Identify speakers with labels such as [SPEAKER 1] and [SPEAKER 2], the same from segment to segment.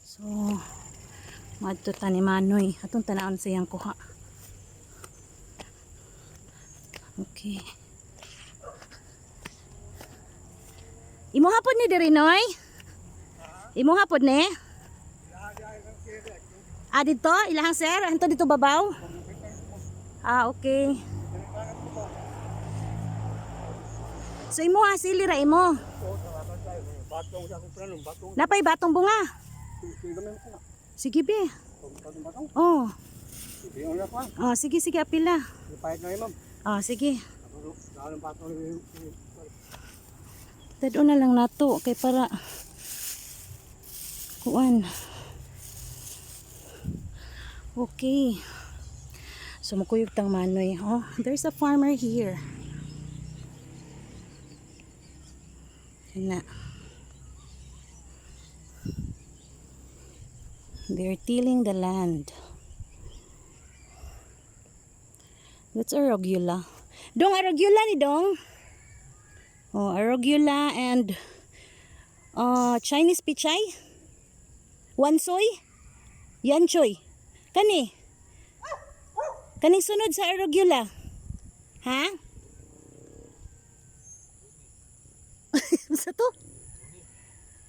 [SPEAKER 1] So madto ta ni Manoy atong tanawon siyang kuha. Okay. Imo hapon ni diri Noy? Imo hapon ni? Dito ilahang sir, anto dito babaw? Okay. So imo asili ra imo. Napay batong bunga. Sige be. Oh. Sige sige apila. Sige. Tado na lang nato kay para kuan. Okay. So mukuyog tang Manoy. There's a farmer here. Na. They're tilling the land. That's arugula. Dong arugula ni Dong. Arugula and Chinese pichay. Wansoy. Yanchoy. Kani. Kaning sunod sa arugula. Ha? Sa to?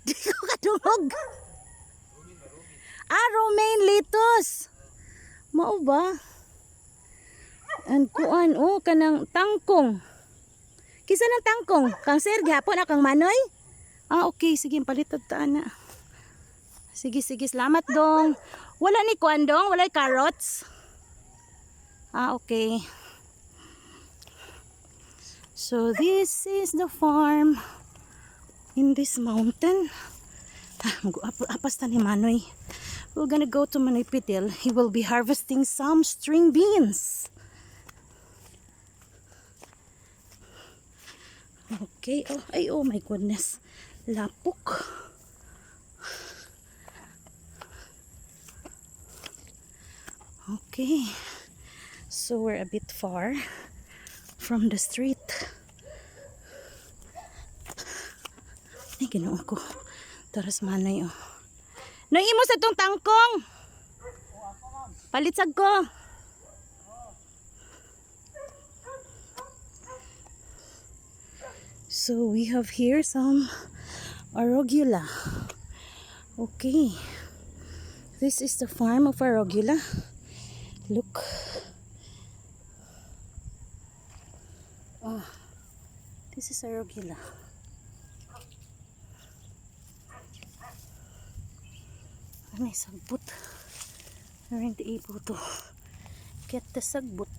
[SPEAKER 1] Di ko kadungog. Romaine lettuce. Mao ba? And kuan kanang tangkong. Kisa ng tangkong? Kang sir gihapon akang Manoy? Okay, sige palitad ta na. Sige, salamat Dong. Wala ni kuan Dong, wala carrots. Okay. So this is the farm in this mountain. Apas ta ni Manoy. We're gonna go to Manoy Pitil. He will be harvesting some string beans. Okay. Oh my goodness. Lapok. Okay. So we're a bit far from the street. Ay, ganoon ko. Taras Manoy Noy imo sa tong tangkong. Palitsag ko. So we have here some arugula. Okay. This is the farm of arugula. Look. This is arugula. May sagbot. We're not able to get the sagbot.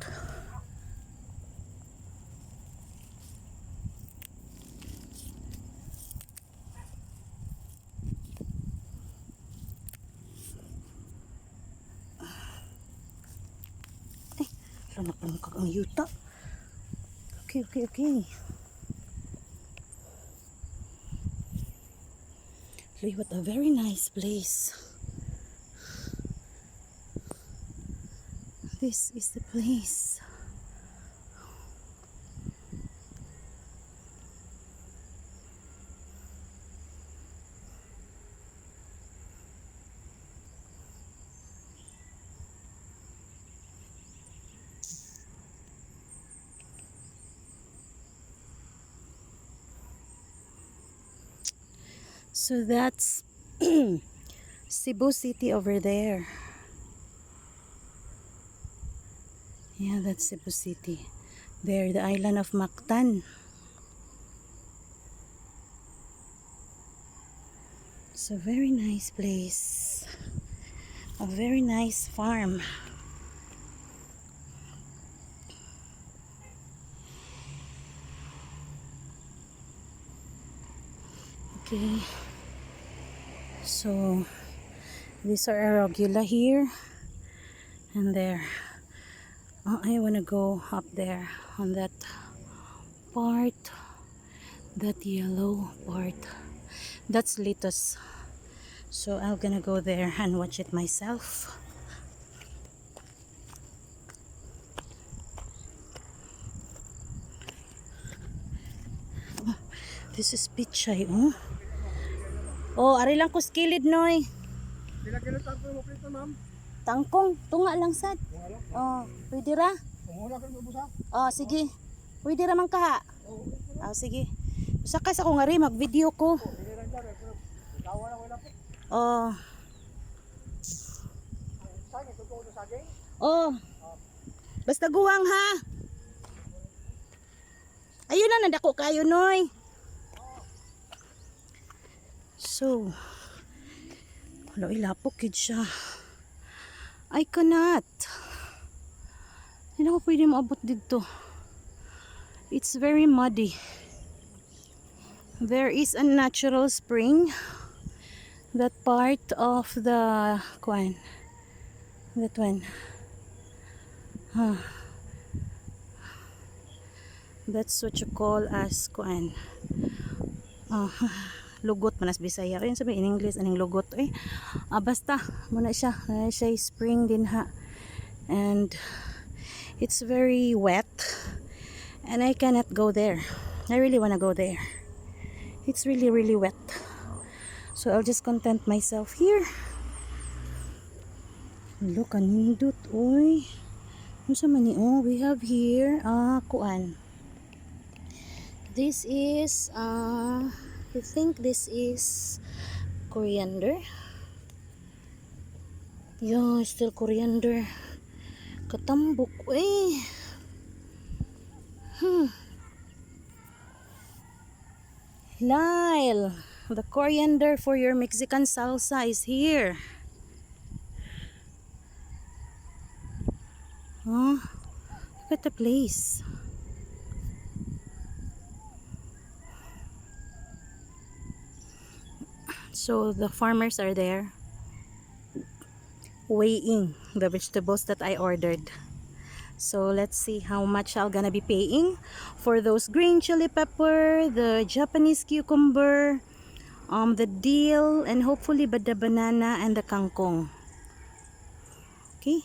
[SPEAKER 1] Napanukag ang yuta. Okay. Look, what a very nice place. This is the place. So that's Cebu City over there. Yeah, that's Cebu City. There, the island of Mactan. It's a very nice place. A very nice farm. Okay. So these are arugula here and there. I want to go up there on that part, that yellow part. That's lettuce. So I'm gonna go there and watch it myself. This is pichay, ari lang ko skilid, Noy.
[SPEAKER 2] Pila kilo tangkong mo prito, ma'am?
[SPEAKER 1] Tangkong, tunga lang sad.
[SPEAKER 2] Kung ano,
[SPEAKER 1] Oh, pwede ra?
[SPEAKER 2] kumula ka ng busa.
[SPEAKER 1] Oh, sige. Pwede ra man kaha. Oh, sige. Sakas ako nga rin, mag-video ko.
[SPEAKER 2] Hindi lang dyan, pero ikaw na wala po.
[SPEAKER 1] Oh.
[SPEAKER 2] Saging, totoo sa saging?
[SPEAKER 1] Oh. Basta guwang ha. Ayun na, nadako kayo, Noy. So, wala ilapok kid siya. I cannot. Hindi ako pwede maabot dito. It's very muddy. There is a natural spring. That part of the kuan. That one. Huh. That's what you call as kuan. Lugot manas Bisaya. Ayun sabi in English aning lugot basta muna siya. Siya spring din ha. And it's very wet. And I cannot go there. I really wanna go there. It's really really wet. So I'll just content myself here. Look, kanindot oy. Ano sa man ni we have here kuan. This is I think this is coriander. Yeah, still coriander. Katambok Lyle, the coriander for your Mexican salsa is here. Look at the place. So the farmers are there weighing the vegetables that I ordered. So let's see how much I'm gonna be paying for those green chili pepper, the Japanese cucumber, the dill, and hopefully the banana and the kangkong. Okay.